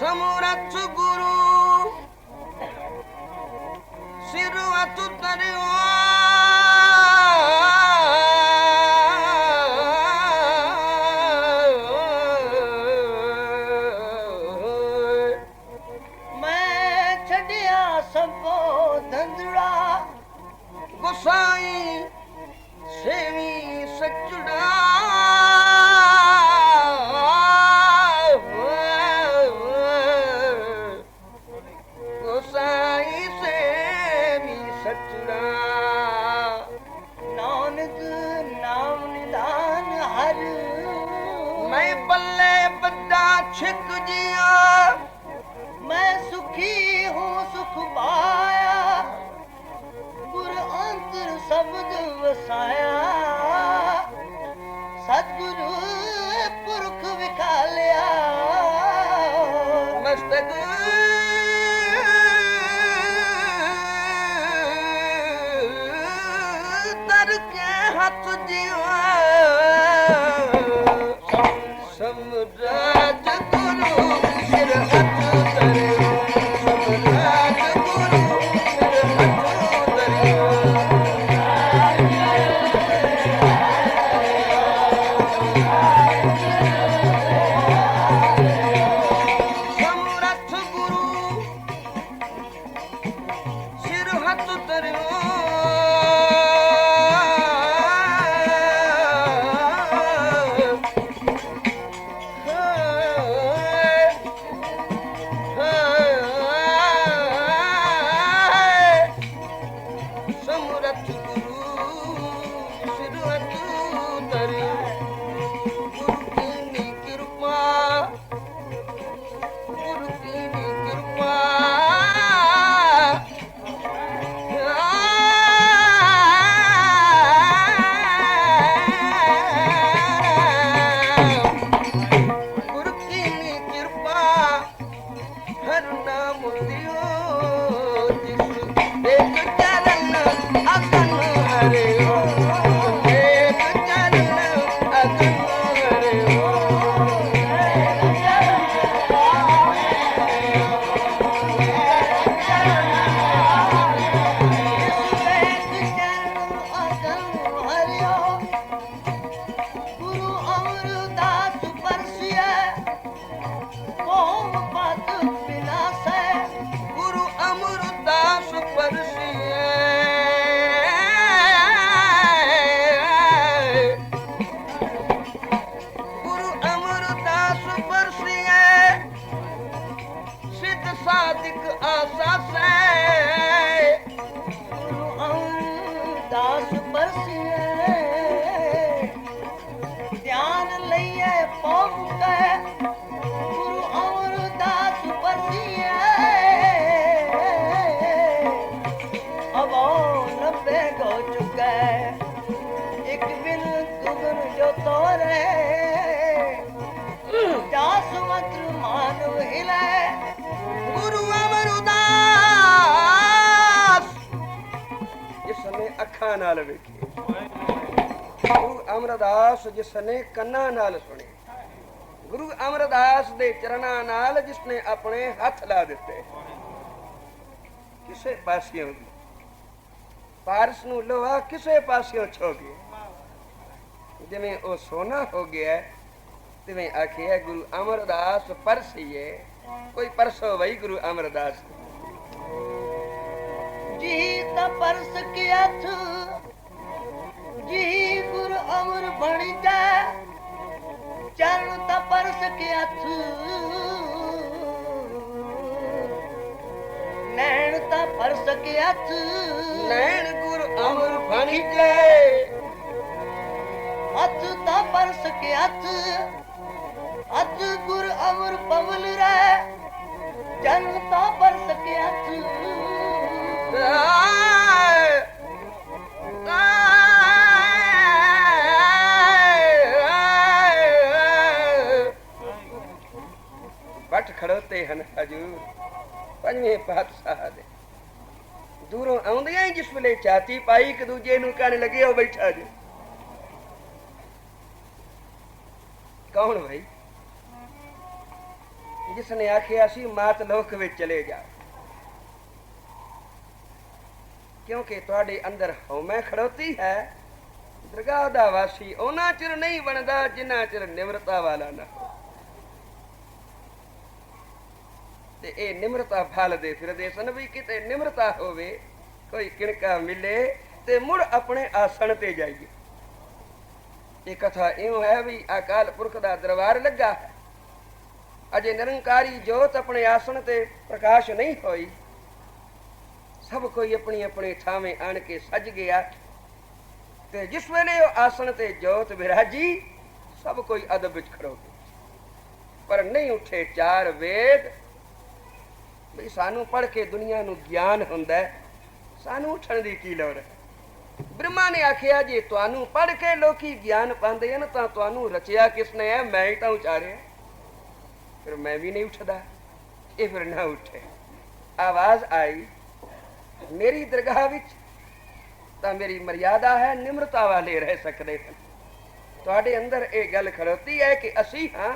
समरथ गुरु सिर अतु तरियो मैं छड़िया सबो धंधड़ा गोसाई सेवी सचड़ा गोसाई सेवी सचड़ा नानक नाम निदान हर मैं बल्ले बद्दा छिक जिया मैं सुखी हूँ सुख पाया गुर अंतर शब्द वसाया सतगुरु पुरख विखा लिया मस्तक तर के हाथ जीवा समराज गुरु सिर हाथ धरे समराज गुरु सिर हाथ धरे समरथ गुरु सिर हाथ धरे समरथ गुरु सिर हाथ धरे गुरु की कृपा गुरु की कृपा गुरु की कृपा हर नाम दियो जिस एक चरण अगन हरे हो एक चरण अगन हरे हो गुरु अमरदास परसिया ओम पद विनाश गुरु अमरदास परसिए गुरु अमरदास परसिए सिद्ध साधिक आशा से गुरु अमरदास परसिया ध्यान लइए पौम के गुरु अमरदास परसिया अब नब्बे go चुका एक बिन दुगन जो तोरे जास मंत्र मानव हिले गुरु अमरदास जिसने अखा नाल वेखी गुरु अमरदास जिसने कन्ना नाल सुने गुरु अमरदास दे चरना नाल जिसने अपने हथ ला दिते किसे पासियों दी पारस नू लोहा किसे पासियों छो गया जिवें ओ सोना हो गया तिवें आखिया गुरु अमरदास परसिए कोई परसो वही गुरु अमरदास जी परस के हथ जी गुरु अमर बन जा चरण परस के हथ नैन परस के हथ नैन गुरु अमर बन जाए हथ परस के हथ हथ गुरु अमर पवल रे चरण परस के हथ पट खड़ोते हन हजूर पंजवें पातशाह दे दूरों आउंदियां ही जिस वेले चाती पाई एक दूजे नूं कहने लगे हो बैठा जे कौन भाई जिसने आखिया सी मात लोक में चले जा, क्योंकि तुहाडे अंदर हौमै खड़ोती है। दरगाह दा वासी ओना चिर नहीं बनदा जिन्ना चिर निम्रता वाला ना हो। ते ए निम्रता फल दे फिरदे सन भी किते निम्रता होवे, कोई किणका मिले ते मुड़ अपने आसन ते जाइए। ये कथा इउं है भी अकाल पुरख दा दरबार लगा है, अजे निरंकारी जोत अपने आसन ते प्रकाश नहीं होई। सब कोई अपनी अपनी थावें आन के सज गया ते जिस वेले आसन ते जोत विराजी सब कोई अदब विच खड़ो गया। पर नहीं उठे चार वेद भी सानू पढ़ के दुनिया नू ज्ञान हुंदा है, सानू उठण दी की लोड़ है। ब्रह्मा ने आखिया जे तुहानू पढ़ के लोकी ज्ञान पांदे हन तां तुहानू रचिया किसने है? मैं ही तां उचारिया। फिर मैं भी नहीं उठदा, ये फिर ना उठे। आवाज आई मेरी दरगाह विच तां मेरी मर्यादा है, निम्रता वाले रह सकते हैं। तुहाडे अंदर ये गल खड़ोती है कि असी हाँ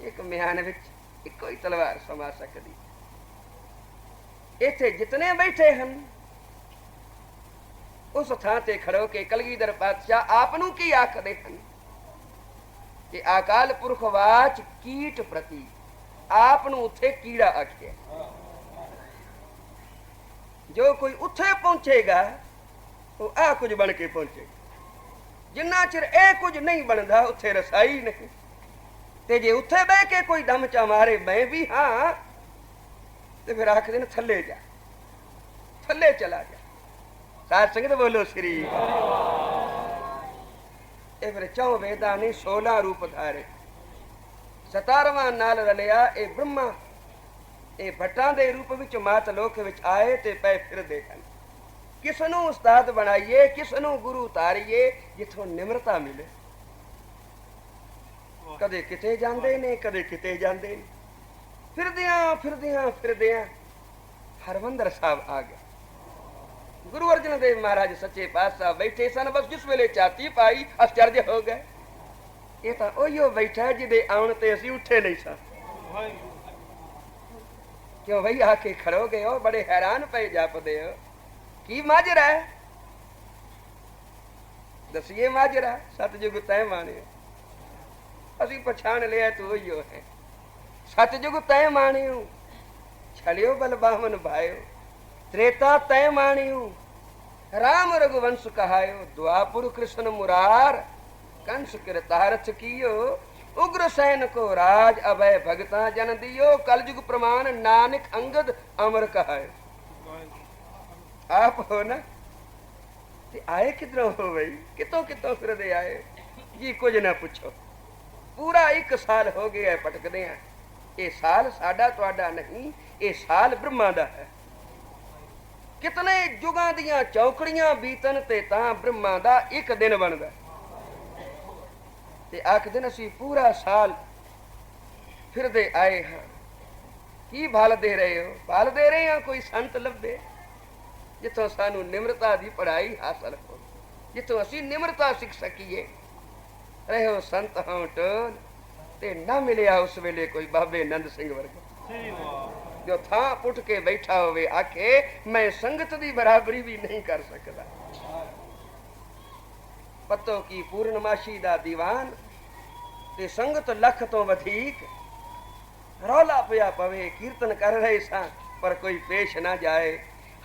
एक म्यान विच इक्को ही तलवार समा सकदी। इत्थे जितने बैठे हन उस थां ते खड़ो के कलगीधर पातशाह आपनू की आखदे हन कि अकाल पुरख वाच कीट प्रति आपनू उथे कीड़ा आखिया। जो कोई उथे पहुंचेगा वो आ कुछ बन के पहुंचेगा। जिन्ना चिर ए कुछ नहीं बनता उथे रसाई नहीं। ते जे उथे बह के कोई दम चा मारे मैं भी हाँ, तो फिर आखदे न थले जा, थले चला जा। साध संगत बोलो श्री। ए फिर चौ वेदा ने 16 रूप धारे, 17वां नाल रलिया ए ब्रह्मा ए भट्टां दे रूप विच मात लोक विच आए ते पै फिरदे हन। किसनू उस्ताद बनाइए, किसनू गुरु उतारिए जिथों निम्रता मिले। कदे किते जांदे ने, कदे किते जांदे ने। फिरदियां फिरदियां फिरदियां हरमंदर साहब आ गया। गुरु अर्जन देव महाराज सच्चे पातशाह बैठे सन। बस जिस वेले छाती पाई आश्चर्य हो गए, ये तो ओहियो बैठा है जिदे आउण ते असीं उठे नहीं सा। क्यों भाई आके खड़ो गए हो, बड़े हैरान पे जापदे हो, की माजरा है? दसिए माजरा। सतयुग तय माने असी पछाण लिया तू ओहियो है। सतयुग तय मानियो छलियो बल बामन भायो, त्रेता तय मानियो राम रघुवंश कहायो, द्वापुर कृष्ण मुरार कंस कृतार्थ कियो, उग्र सैन को राज अभय भगता जन दियो, कलयुग प्रमाण नानक अंगद अमर कहायो। आप हो ना? ते आए किधरों हो भाई? कितों कितों फिर दे आए जी, कुछ ना पूछो। पूरा 1 साल हो गया भटकदे हैं। ये साल साडा तुहाडा नहीं, ये साल ब्रह्मा दा है। कितने जुगां दियां चौकड़ियां बीतन ते तां ब्रह्मा दा 1 दिन बनदा। ते आख दिन असी पूरा साल फिरदे आए हाँ। की भाल दे रहे हो? भाल दे रहे हैं कोई संत लभे जिथों सानू निम्रता दी पढ़ाई हासिल हो, जिथों असी निम्रता सीख सकीए। रहो संत हों टोल ते ना मिलिया उस वेले कोई बाबे नंद सिंह वर्गा जो थां पुट के बैठा होवे आखे मैं संगत दी बराबरी भी नहीं कर सकता। पतो की पूर्णमाशी दा दीवान ते संगत लख तो वधीक। रौला पिया पवे, कीर्तन कर रहे सा पर कोई पेश ना जाए।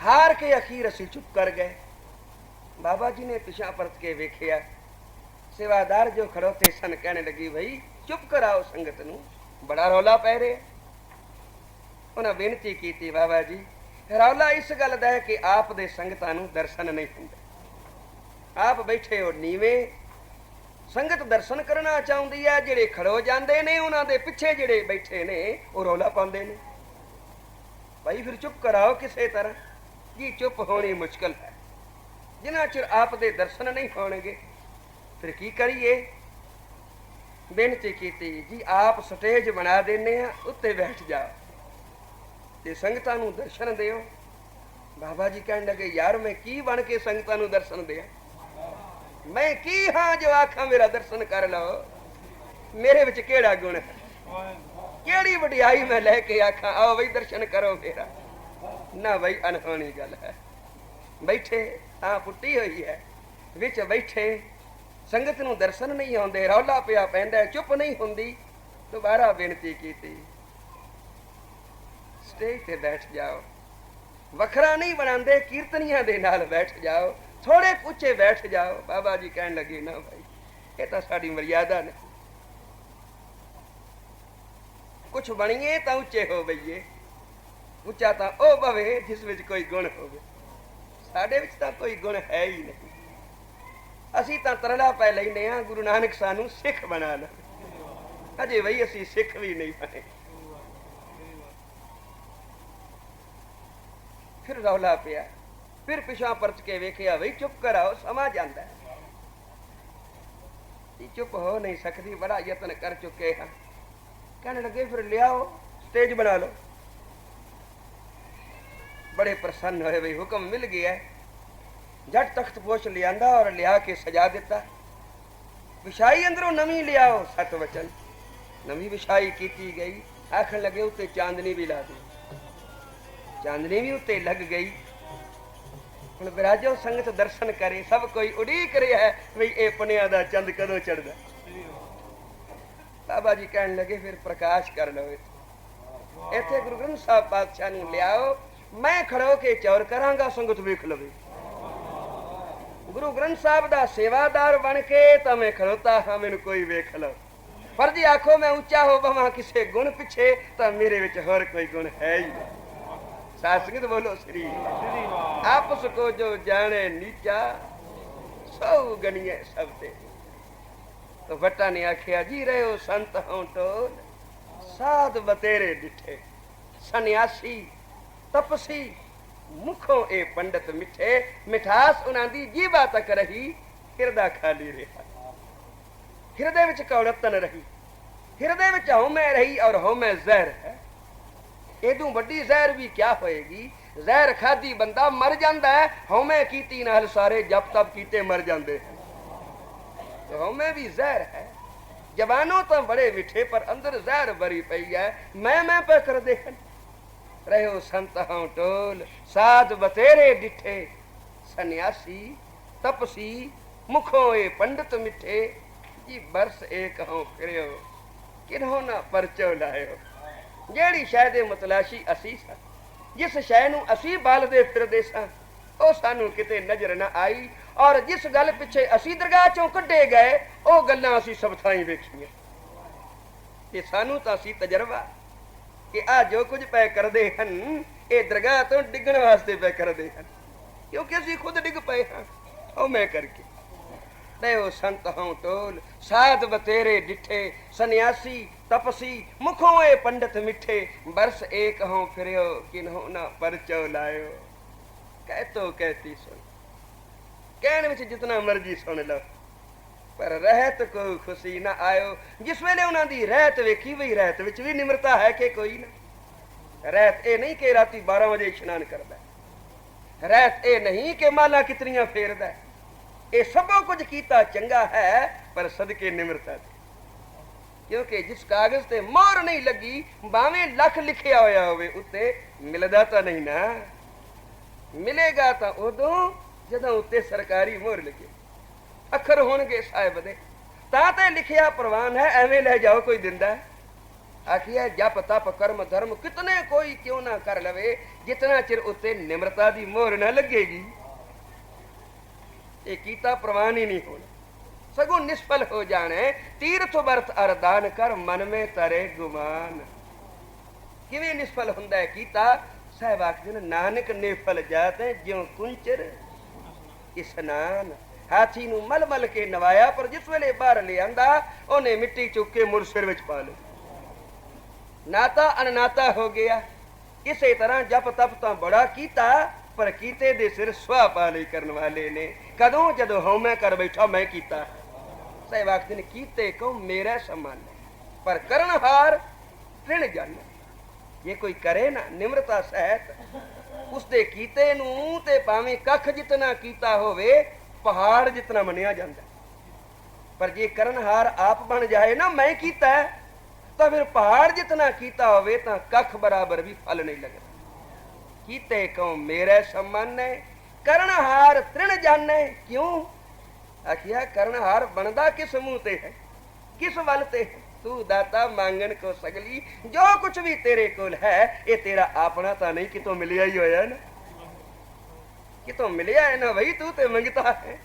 हार के अखीर असी चुप कर गए। बाबा जी ने पिछा परत के वेखिया। सेवादार जो खड़ोते सन कहने लगी भाई चुप कराओ संगत नू, बड़ा रौला पै रहे। उन्हें बेनती की बाबा जी रौला इस गल दा है कि आप दे संगतां नू दर्शन नहीं हुंदे। आप बैठे हो नीवे, संगत दर्शन करना चाहती है, जेड़े खड़ो जाते ने उन्हां दे पिछे जेड़े बैठे ने वो रौला पाते हैं। भाई फिर चुप कराओ किसी तरह जी, चुप होनी मुश्किल है। जिन्ना चिर आप दे दर्शन नहीं होणगे फिर की करिए। बेनती की जी आप स्टेज बना देने उत्ते बैठ जाओ ते संगतां नू दर्शन दिओ। बाबा जी कहने लगे यार मैं की बन के संगतां नू दर्शन दिया? मैं की हाँ जो आखा मेरा दर्शन कर लो? मेरे विच केड़ा गुण है? ਕਿਹੜੀ ਵਡਿਆਈ ਮੈਂ ਲੈ ਕੇ ਆਖਾਂ ਆਓ ਬਈ ਦਰਸ਼ਨ ਕਰੋ ਮੇਰਾ। ਨਾ ਬਈ ਅਨਹੋਣੀ ਗੱਲ ਹੈ। ਬੈਠੇ ਤਾਂ ਪੁੱਟੀ ਹੋਈ ਹੈ, ਵਿੱਚ ਬੈਠੇ ਸੰਗਤ ਨੂੰ ਦਰਸ਼ਨ ਨਹੀਂ ਆਉਂਦੇ, ਰੌਲਾ ਪਿਆ ਪੈਂਦਾ, ਚੁੱਪ ਨਹੀਂ ਹੁੰਦੀ। ਦੁਬਾਰਾ ਬੇਨਤੀ ਕੀਤੀ, ਸਟੇਜ ਤੇ ਬੈਠ ਜਾਓ। ਵੱਖਰਾ ਨਹੀਂ ਬਣਾਉਂਦੇ, ਕੀਰਤਨੀਆਂ ਦੇ ਨਾਲ ਬੈਠ ਜਾਓ, ਥੋੜੇ ਉੱਚੇ ਬੈਠ ਜਾਓ। ਬਾਬਾ ਜੀ ਕਹਿਣ ਲੱਗੇ ਨਾ ਭਾਈ, ਇਹ ਤਾਂ ਸਾਡੀ ਮਰਿਆਦਾ ਨਹੀਂ। ਕੁਛ ਬਣੀਏ ਤਾਂ ਉੱਚੇ ਹੋ ਬਈਏ। ਉੱਚਾ ਤਾਂ ਉਹ ਬਵੇ ਜਿਸ ਵਿੱਚ ਕੋਈ ਗੁਣ ਹੋਵੇ। ਸਾਡੇ ਵਿੱਚ ਤਾਂ ਕੋਈ ਗੁਣ ਹੈ ਹੀ ਨਹੀਂ। ਅਸੀਂ ਤਾਂ ਤਰਲਾ ਪੈ ਲੈਂਦੇ ਹਾਂ, ਗੁਰੂ ਨਾਨਕ ਸਾਨੂੰ ਸਿੱਖ ਬਣਾ ਲਵੇ। ਅਜੇ ਬਈ ਅਸੀਂ ਸਿੱਖ ਵੀ ਨਹੀਂ ਬਣੇ। ਫਿਰ ਰੌਲਾ ਪਿਆ, ਫਿਰ ਪਿਛਾਂ ਪਰਚ ਕੇ ਵੇਖਿਆ, ਬਈ ਚੁੱਪ ਕਰਾਓ, ਸਮਾਂ ਜਾਂਦਾ। ਚੁੱਪ ਹੋ ਨਹੀਂ ਸਕਦੀ, ਬੜਾ ਯਤਨ ਕਰ ਚੁੱਕੇ ਹਾਂ। ਕਹਿਣ ਲੱਗੇ ਫਿਰ ਲਿਆਓ, ਸਟੇਜ ਬਣਾ ਲਓ। बड़े प्रसन्न होए, भाई हुक्म मिल गया। जट तख्त पोष लिया और लिया के सजा दिता। विछाई अंदरों नवी लियाओ, सत वचन नवी विछाई की गई। आखन लगे उत्ते चांदनी भी ला दी, चांदनी भी उत्ते लग गई। हुण विराजो संगत दर्शन करे, सब कोई उड़ीक रहा है बई ए पुनिया दा चंद कदों चढ़दा। बाबा जी कहन लगे फिर प्रकाश कर लो। इत्थे गुरु ग्रंथ साहब पातशाह नूं लियाओ, मैं खड़ो के चौर करांगा, संगत वेख लवे। गुरु ग्रंथ साहब दा सेवादार बन के तो मैं खड़ोता हाँ, मैनू कोई वेख लो। पर जी आखो मैं ऊंचा हो बवां किसे गुण पिछे, तो मेरे विच होर कोई गुण है ही नहीं। सासंगत बोलो श्री आपस को जो जाने नीचा, सौ गणिए सब ते। तो भट्टा ने आखिया जी रहे हो संत हों टोल, साध बतेरे डिठे, सन्यासी तपसी मुखों ए पंडित मिठे। मिठास उन्हां दी जीवा तक रही, हिरदा खाली रहा। हिरदे विच कौड़तन रही, हिरदे विच हौमै रही, और हौमै जहर है। एदू वड्डी जहर भी क्या होएगी। जहर खादी बंदा मर जांदा है, हौमै कीती नाल सारे जप तप कीते मर जांदे। तो हौमै भी जहर है। जबानों तो बड़े मिठे, पर अंदर जहर भरी पई है। मैं पे कर देखन रहे हो संत हों टोल, साध बतेरे डिठे, सन्यासी तपसी मुखों ए पंडित मिठे। जी बरस एक हों फिर किन्हों ना परचो लायो। जेड़ी शह दे मतलाशी असी सा, जिस शह नूं असी बालदे फिरदे सां, ਉਹ ਸਾਨੂੰ ਕਿਤੇ ਨਜ਼ਰ ਨਾ ਆਈ। ਔਰ ਜਿਸ ਗੱਲ ਪਿੱਛੇ ਅਸੀਂ ਦਰਗਾਹ ਚੋਂ ਕੱਢੇ ਗਏ, ਉਹ ਗੱਲਾਂ ਅਸੀਂ ਸਭ ਥਾਈਂ ਵੇਖੀਆਂ। ਤੇ ਸਾਨੂੰ ਤਾਂ ਸੀ ਤਜਰਬਾ ਕਿ ਆ ਜੋ ਕੁਝ ਪੈ ਕਰਦੇ ਹਨ, ਇਹ ਦਰਗਾਹ ਤੋਂ ਡਿੱਗਣ ਵਾਸਤੇ ਪੈ ਕਰਦੇ ਹਨ, ਕਿਉਂਕਿ ਅਸੀਂ ਖੁਦ ਡਿੱਗ ਪਏ ਹਾਂ ਉਹ ਮੈਂ ਕਰਕੇ। ਦੇਵ ਸੰਤ ਹੋਂ ਟੋਲ, ਸਾਧ ਬਤੇਰੇ ਡਿਠੇ, सन्यासी तपसी मुखों ए पंडित मिठे। बरस एक हों फिर किन्हों ना परचो लायो। कह तो कहती सुन, कहने में जितना मर्जी सुन लो, पर रहत को खुशी ना आयो। जिस वेले उन्हां दी रहत वेखी, वही रहत विच भी निमरता है कि कोई ना। रहत ए नहीं कि राती 12 बजे इशनान करदा, रहत ए नहीं कि माला कितनियां फेरदा। ये सबो कुछ कीता चंगा है, पर सदके निमरता दे। क्योंकि जिस कागज ते मोहर नहीं लगी, भावें लख लिखिया होया होवे, उत्ते मिलदा तां नहीं ना। मिलेगा तो उदों जदों उत्ते सरकारी मोहर लगे, अखर होणगे साहिब दे, तां ते लिखिया प्रवान है। एवें ले जाओ कोई दिंदा है। आखिया जप तप कर्म धर्म कितने कोई क्यों ना कर लवे, जितना चिर उत्ते निम्रता दी मोहर ना लगेगी, ये कीता प्रवान ही नहीं होना, सगों निष्फल हो जाने। तीर्थ वर्थ अरदान कर, मन में तरे गुमान। किवें निष्फल हुंदा है कीता। साहिब आखदे नानक निफल जाते ज्यों कुंचर इस्नान। हाथी नूं मल मल के नवाया, पर जिस वेले बाहर ले आंदा, ओने मिट्टी चुक के मुड़ सिर विच पा लई। नाता अननाता हो गया। इसे तरह जप तप तां बड़ा कीता, पर कीते दे सिर सुआ पा लई करन वाले ने। कदों जदों हौमै कर बैठा मैं कीता। साहिब आखदे ने कीते को मेरा समान, पर करन हार ऋण जाना। ये कोई करे ना निम्रता सहित, उसदे कीते नूं ते भावें कख जितना कीता होवे, पहाड़ जितना मनिया जांदा। पर जे करन हार आप बन जाए ना, मैं कीता, ਤਾਂ ਫਿਰ ਪਹਾੜ ਜਿਤਨਾ ਕੀਤਾ ਹੋਵੇ ਤਾਂ ਕੱਖ ਬਰਾਬਰ ਵੀ ਫਲ ਨਹੀਂ ਲੱਗਦਾ। ਕੀਤੇ ਕਉ ਮੇਰੇ ਸਮਾਨੇ ਕਰਨਹਾਰ ਤ੍ਰਿਣ ਜਾਣੇ ਕਿਉਂ। ਆਖਿਆ ਕਰਨਹਾਰ ਬਣਦਾ ਕਿਸ ਮੂੰਹ ਤੇ ਹੈ, ਕਿਸ ਵੱਲ ਤੇ ਹੈ। ਤੂੰ ਦਾਤਾ ਮੰਗਣ ਕੋ ਸਗਲੀ, ਜੋ ਕੁਛ ਵੀ ਤੇਰੇ ਕੋਲ ਹੈ ਇਹ ਤੇਰਾ ਆਪਣਾ ਤਾਂ ਨਹੀਂ, ਕਿਤੋਂ ਮਿਲਿਆ ਹੀ ਹੋਇਆ ਨਾ, ਕਿਤੋਂ ਮਿਲਿਆ ਹੈ ਨਾ ਬਈ। ਤੂੰ ਤੇ ਮੰਗਤਾ ਹੈ,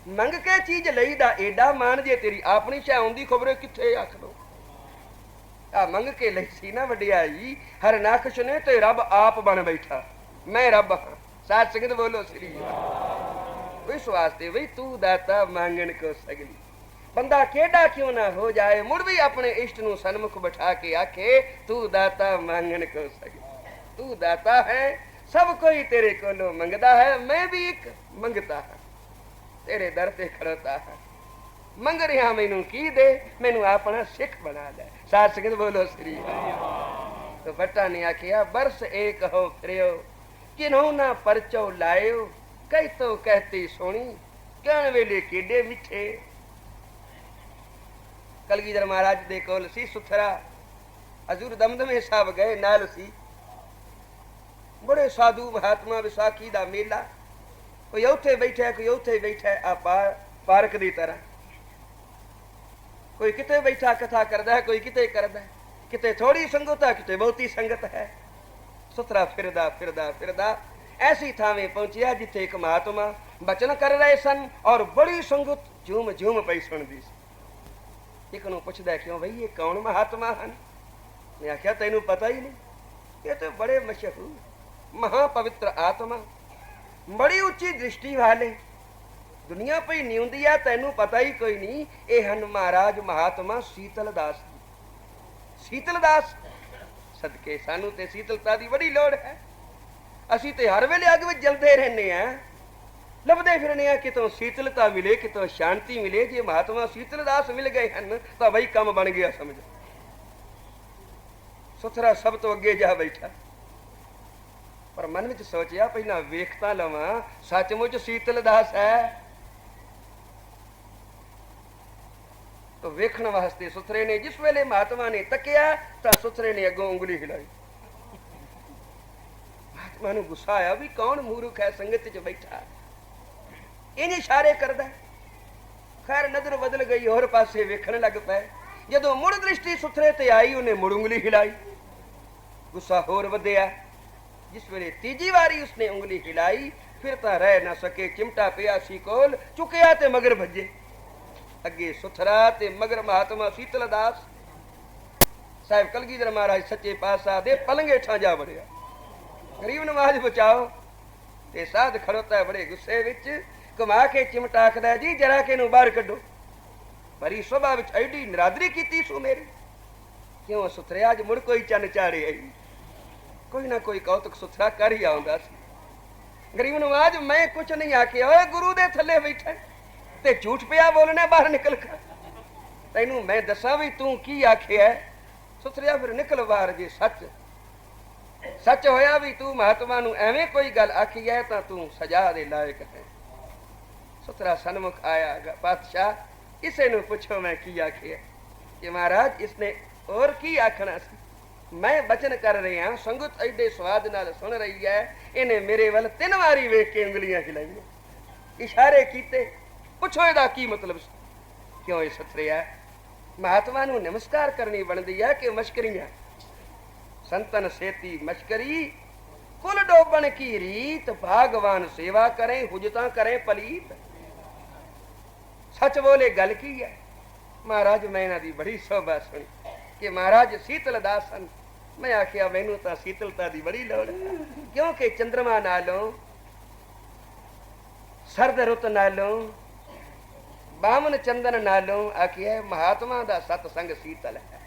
ਮੰਗ ਕੇ ਚੀਜ਼ ਲਈ ਦਾ ਏਡਾ ਮਾਨ, ਜੇ ਤੇਰੀ ਆਪਣੀ ਸ਼ੈ ਆਉਂਦੀ ਖਬਰੇ ਕਿੱਥੇ ਆਖ ਲੋ। ਆ ਮੰਗ ਕੇ ਲਈ ਸੀ ਨਾ ਵਡਿਆਈ ਹਰ ਨਖਸ਼ ਨੇ ਤੇ ਰੱਬ ਆਪ ਬਣ ਬੈਠਾ, ਮੈਂ ਰੱਬ ਹਾਂ। ਸਾਧ ਸੰਗਤ ਬੋਲੋ ਸ੍ਰੀ ਵਾਹਿਗੁਰੂ। ਇਸ ਵਾਸਤੇ ਬਈ ਤੂੰ ਦਾਤਾ ਮੰਗਣ ਕੋ ਸਗਲੀ, ਬੰਦਾ ਕਿਹੜਾ ਕਿਉਂ ਨਾ ਹੋ ਜਾਏ ਮੁੜ ਵੀ ਆਪਣੇ ਇਸ਼ਟ ਨੂੰ ਸਨਮੁਖ ਬਿਠਾ ਕੇ ਆਖੇ ਤੂੰ ਦਾਤਾ ਮੰਗਣ ਕੋ ਸਗਲੀ। ਤੂੰ ਦਾਤਾ ਹੈ, ਸਭ ਕੋਈ ਤੇਰੇ ਕੋਲੋਂ ਮੰਗਦਾ ਹੈ, ਮੈਂ ਵੀ ਇੱਕ ਮੰਗਤਾ ਹਾਂ, ਤੇਰੇ ਦਰ ਤੇ ਖੜੋਤਾ ਹਾਂ। ਮੰਗ ਰਿਹਾ ਮੈਨੂੰ ਕੀ ਦੇ, ਮੈਨੂੰ ਆਪਣਾ ਸਿੱਖ ਬਣਾ ਲੈ। ਸਾਧ ਸੰਗਤ ਬੋਲੋ ਸ੍ਰੀ ਵਾਹਿਗੁਰੂ। तो भट्टा ने आखिया बरस एक हो फिरो किन्हों ना परचो लायो, कई तो कहती सोनी कहण वेले केडे मिठे। कलगीधर महाराज दे कोल सी सुथरा, हजूर दमदमे साहब गए नाल सी, बड़े साधु महात्मा, विसाखी दा मेला, कोई उथे बैठा कोई उथे बैठा, आ पार्क दी तरह, कोई किते बैठा कथा करदा है, कोई किते करदा है, किते थोड़ी संगत है किते बहुती संगत है। सुथरा फिरदा फिरदा फिरदा ऐसी थावे पहुंचिया जिथे एक महात्मा बचन कर रहे सन और बड़ी संगत झूम झूम पई सुनदी सी। एक नूं पुछदा क्यों भाई ये कौन महात्मा हन। मैं आख्या तैनू पता ही नहीं, ये तो बड़े मशहूर महापवित्र आत्मा, बड़ी उच्ची दृष्टि वाले, दुनिया पई न्यूंदी है, तैनू पता ही कोई नहीं। ये हन महाराज महात्मा शीतल दास। शीतल दास सदके सानू ते शीतलता दी बड़ी लोड़ है। असी ते हर वेले अग विच जलदे रहने हैं, लभदे फिरने हैं, कितों शीतलता मिले कितों शांति मिले। जे महात्मा शीतल दास मिल गए हन तो भाई काम बन गया समझो। सुथरा सब तो अगे जा बैठा, पर मन विच सोचिया पहला वेखता लवां सचमुच शीतल दास है। तो वेखण वास्ते सुथरे ने जिस वेले महात्मा ने तकिया तो सुथरे ने अगों उंगली हिलाई। महात्मा नूं गुस्सा आया भी कौन मूर्ख है संगत च बैठा, इन इशारे करदा। खैर नजर बदल गई, होर पासे वेखण लग पे। जदों मुड़ दृष्टि सुथरे ते आई उन्हें मुड़ उंगली हिलाई, गुस्सा होर वधिया। जिस वेले तीजी वारी उसने उंगली हिलाई फिर तां रह ना सके, चिमटा पिया सी कोल चुकिया ते मगर भजे। अगे सुथरा ते मगर महात्मा शीतल दास। साहिब कलगीधर महाराज सच्चे पातशाह दे पलंगे ठा जा बड़िया, गरीब नवाज बचाओ। ते साध खड़ोता है बड़े गुस्से विच, घुमा के चिमटा आखदा जी जरा के नूं बाहर कड्डो। भरी सभा विच एडी निरादरी कीती सू मेरी, क्यों सुथरे अज मुड़ कोई चन चाड़े आई, कोई ना कोई कौतुक सुथरा कर ही आउंदा सी। गरीब नवाज मैं कुछ नहीं आखिया, ओए गुरु दे थल्ले बैठा ते झूठ पिया बोलने बाहर निकल कर, तैनू मैं दसा भी तू की आखिया। सुथरिया फिर निकल बाहर, जे सच सच होया भी तू महात्मा नू एवें कोई गल आखी है तां तू सजा दे लायक है। सुथरा सन्मुख आया, पातशाह इसे नू पुछो मैं की आखिया। कि महाराज इसने और की आखना सी, मैं बचन कर रही हां, संगत एडे स्वाद नाल सुन रही है, इन्हें मेरे वल 3 वारी वेख के उंगलियां हिलाईयां, इशारे कीते। पुछो इहदा की मतलब क्यों ये सुथरिया महात्मा नू नमस्कार करनी बनदी है कि मश्करियां। संतन सेती मश्करी कुल डोबन की रीत, भागवान सेवा करें हुजता करें पलीत। सच बोले गल की है। महाराज मैं इन्हां दी बड़ी शोभा सुनी कि महाराज शीतल दास सन। मैं आखिया मैनू तां शीतलता दी बड़ी लोड़, क्योंकि चंद्रमा नालों सरद रुत नालों बामन चंदन नालों आखिया महात्मा दा सतसंग शीतल है।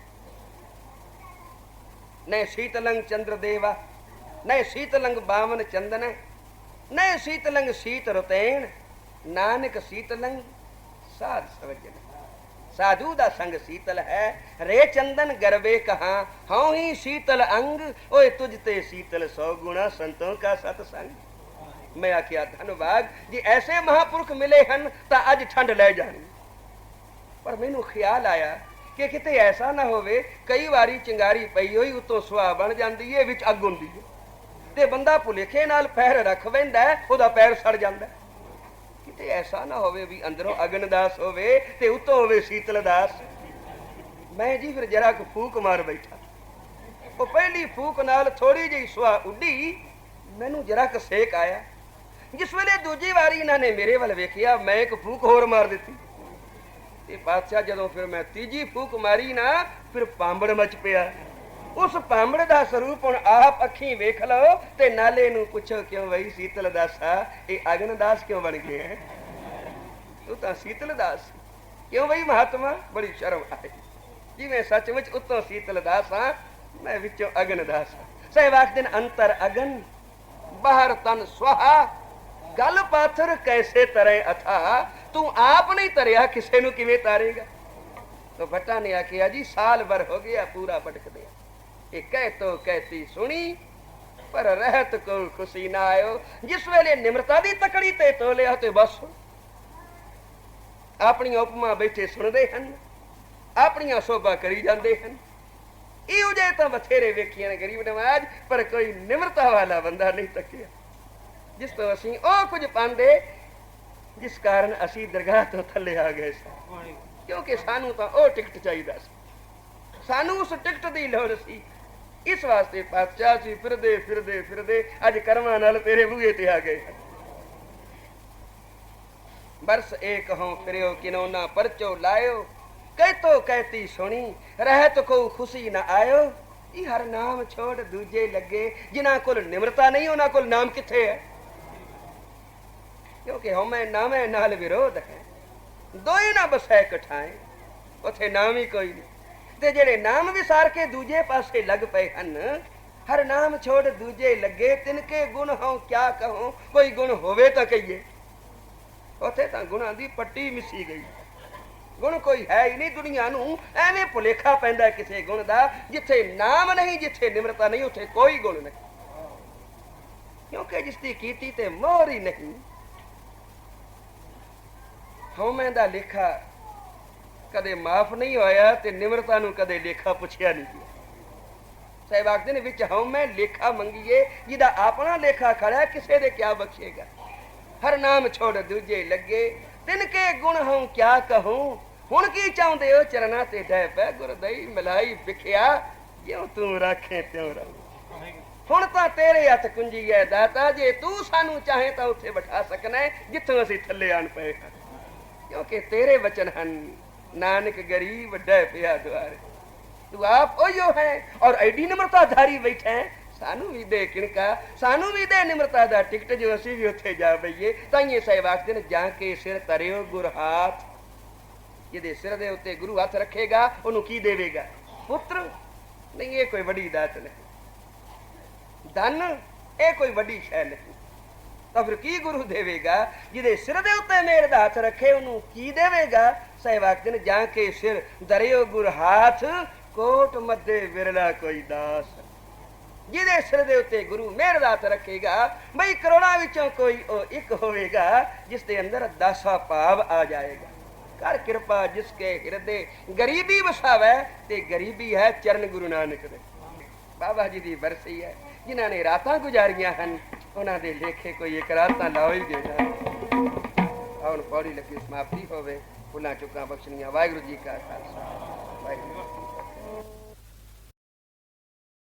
न शीतलंग चंद्र देवा, न शीतलंग बामन चंदन, न शीतलंग शीत रुतैन, नानक शीतलंग साध सवजन। साधु दा संग शीतल है, रे चंदन गरबे कहा हाँ ही शीतल अंग, ओए तुझ ते शीतल 100 गुणा संतों का सतसंग। मैं आखिया धन्यवाद जी ऐसे महापुरुष मिले हन ता अज ठंड ले जानी। पर मैनू ख्याल आया ਕਿ ਕਿਤੇ ਐਸਾ ਨਾ ਹੋਵੇ ਕਈ ਵਾਰੀ ਚਿੰਗਾਰੀ ਪਈ ਹੋਈ ਉਤੋਂ ਸੁਆਹ ਬਣ ਜਾਂਦੀ ਹੈ, ਵਿੱਚ ਅੱਗ ਹੁੰਦੀ ਹੈ ਤੇ ਬੰਦਾ ਭੁਲੇਖੇ ਨਾਲ ਪੈਰ ਰੱਖ ਬੈਂਦਾ, ਉਹਦਾ ਪੈਰ ਸੜ ਜਾਂਦਾ। ਕਿਤੇ ਐਸਾ ਨਾ ਹੋਵੇ ਵੀ ਅੰਦਰੋਂ ਅਗਨਦਾਸ ਹੋਵੇ ਤੇ ਉਤੋਂ ਹੋਵੇ ਸੀਤਲਦਾਸ। ਮੈਂ ਜੀ ਫਿਰ ਜਰਾ ਕੁ ਫੂਕ ਮਾਰ ਬੈਠਾ। ਉਹ ਪਹਿਲੀ ਫੂਕ ਨਾਲ ਥੋੜੀ ਜਿਹੀ ਸੁਆਹ ਉੱਡੀ, ਮੈਨੂੰ ਜਰਾ ਕੁ ਸੇਕ ਆਇਆ। ਜਿਸ ਵੇਲੇ ਦੂਜੀ ਵਾਰੀ ਇਹਨਾਂ ਨੇ ਮੇਰੇ ਵੱਲ ਵੇਖਿਆ, ਮੈਂ ਇੱਕ ਫੂਕ ਹੋਰ ਮਾਰ ਦਿੱਤੀ ਤੇ ਬਾਦਸ਼ਾਹ ਜਦੋਂ ਫਿਰ ਮੈਂ ਤੀਜੀ ਫੂਕ ਮਾਰੀ ਨਾ, ਫਿਰ ਪਾਂਬੜ ਮਚ ਪਿਆ। ਉਸ ਪਾਂਬੜ ਦਾ ਸਰੂਪ ਹੁਣ ਆਪ ਅੱਖੀਂ ਵੇਖ ਲਓ ਤੇ ਨਾਲੇ ਨੂੰ ਪੁੱਛੋ, ਕਿਉਂ ਬਈ ਸੀਤਲਦਾਸਾ ਇਹ ਅਗਨਦਾਸ ਕਿਉਂ ਬਣ ਗਏ ਹੈ? ਤੂੰ ਤਾਂ ਸੀਤਲਦਾਸ, ਕਿਉਂ ਬਈ ਮਹਾਤਮਾ? ਬੜੀ ਸ਼ਰਮ ਆਈ ਜੀ, ਮੈਂ ਸੱਚਮੁੱਚ ਉੱਤੋਂ ਸੀਤਲਦਾਸ ਹਾਂ, ਮੈਂ ਵਿੱਚੋਂ ਅਗਨਦਾਸ ਹਾਂ। ਸਹਿਵਾਕ ਦਿਨ ਅੰਤਰ ਅਗਨ ਬਾਹਰ ਤਨ ਸੁਹਾ, ਗੱਲ ਪਾਥਰ ਕੈਸੇ ਤਰੇ ਅਥਾ, ਤੂੰ ਆਪ ਨਹੀਂ ਤਰਿਆ ਕਿਸੇ ਨੂੰ ਕਿਵੇਂ ਤਾਰੇਗਾ? तो भट्टा ने आखिया जी साल भर हो गया पूरा भटकदे, ये कह तो कहती सुनी पर रहत को खुशी ना आयो। जिस वेले निमरता दी तकड़ी ते तोलिया ते बस अपनी उपमा बैठे सुनते हैं, अपनिया शोभा करी जाते हैं। इहो जे तो बथेरे वेखिए ने गरीब नवाज, पर कोई निमरता वाला बंदा नहीं तकिया जिस तो असी ओ कुछ पांदे, जिस कारण असी दरगाह तो थले आ गए सा, क्योंकि सानू तो ओ टिकट चाहिए, सानू उस टिकट की लोड़ सी। इस वास्ते पातशाह जी फिरदे फिरदे फिरदे अज कर्मां नाल तेरे बूहे ते आ गए। बरस एक हों फिरियो किनौना परचो लायो, कह तो कहती सुनी रहत को खुशी न आयो। ये हर नाम छोड़ दूजे लगे, जिन्हां कोल निमरता नहीं उन्हां कोल नाम किथे है, क्योंकि हमें नामे नाल विरोध है, दो ही ना बसै कठाए, उथे नाम ही कोई नहीं। ते जेड़े नाम विसार के दूजे पासे लग पे हन, हर नाम छोड़ दूजे लगे, तिनके गुण हों क्या कहूं, कोई गुण होवे तो कहिए, उथे तां गुणां दी पट्टी मिसी गई। गुण कोई है ही नहीं दुनिया नूं, एवें भुलेखा पैंदा किसे गुण दा, जिथे नाम नहीं जिथे निमरता नहीं उथे कोई गुण नहीं, क्योंकि जिसदी कीती ते मोहर ही नहीं। हौमे दा लेखा कदे माफ नहीं होया ते निमरता नूं कदे लेखा पुछया नहीं गया। सहवाग दिन विच हौमे लेखा मंगीए, जिदा अपना लेखा खड़ा किसे दे क्या बख्शेगा। हर नाम छोड़ दूजे लगे, तिनके गुण हों क्या कहूं, हुण की चाहुंदे हो चरना ते ढह पै, गुरदई मिलाई विखिया, जिउं तूं राखे त्यों रहूं। हुण तां तेरे हथ कुंजी है दाता, जे तू सानू चाहे तां उत्थे बिठा सकना है जिथों असीं थल्ले आण पए, क्योंकि तेरे वचन हन नानक गरीब ढह पिया द्वारे। तू आप ओयो है और एडी निमरताधारी बैठा है, सानू भी दे किणका, सानू भी दे निमरता दा टिकट, जो असीं भी उत्थे जा बईए। ताइए सहवाग दिन जाके सिर तरियो गुर हाथ, जिहदे सिर दे उत्ते गुरु हथ रखेगा उहनूं की देवेगा? पुत्र नहीं, ये कोई वड्डी दात नहीं, धन ये कोई वड्डी शै नहीं, तो फिर की गुरु देवेगा? जिहदे सिर दे उत्ते मेर दा हथ रखे उहनूं की देवेगा? सहवाग दिन जाके सिर दरियो गुर हाथ, कोट मध्य विरला कोई दास। जिहदे सिर दे उत्ते गुरु मेहर दा हथ रखेगा, बई करोड़ां विचों कोई ओ एक होवेगा जिसदे अंदर दासा भाव आ जाएगा। कर कृपा जिसके हृदय गरीबी वसावे, ते गरीबी है चरण गुरु नानक दे। बाबा जी दी बरसी है, जिन्हां ने रातां गुजारियां हन उन्हां दे लेखे कोई एक रात तां लाओ ही देना। हुण पौड़ी लगी समाप्ति होवे, फुलां चुक्कां बख्शणियां। वाहिगुरू जी का खालसा, वाहिगुरू।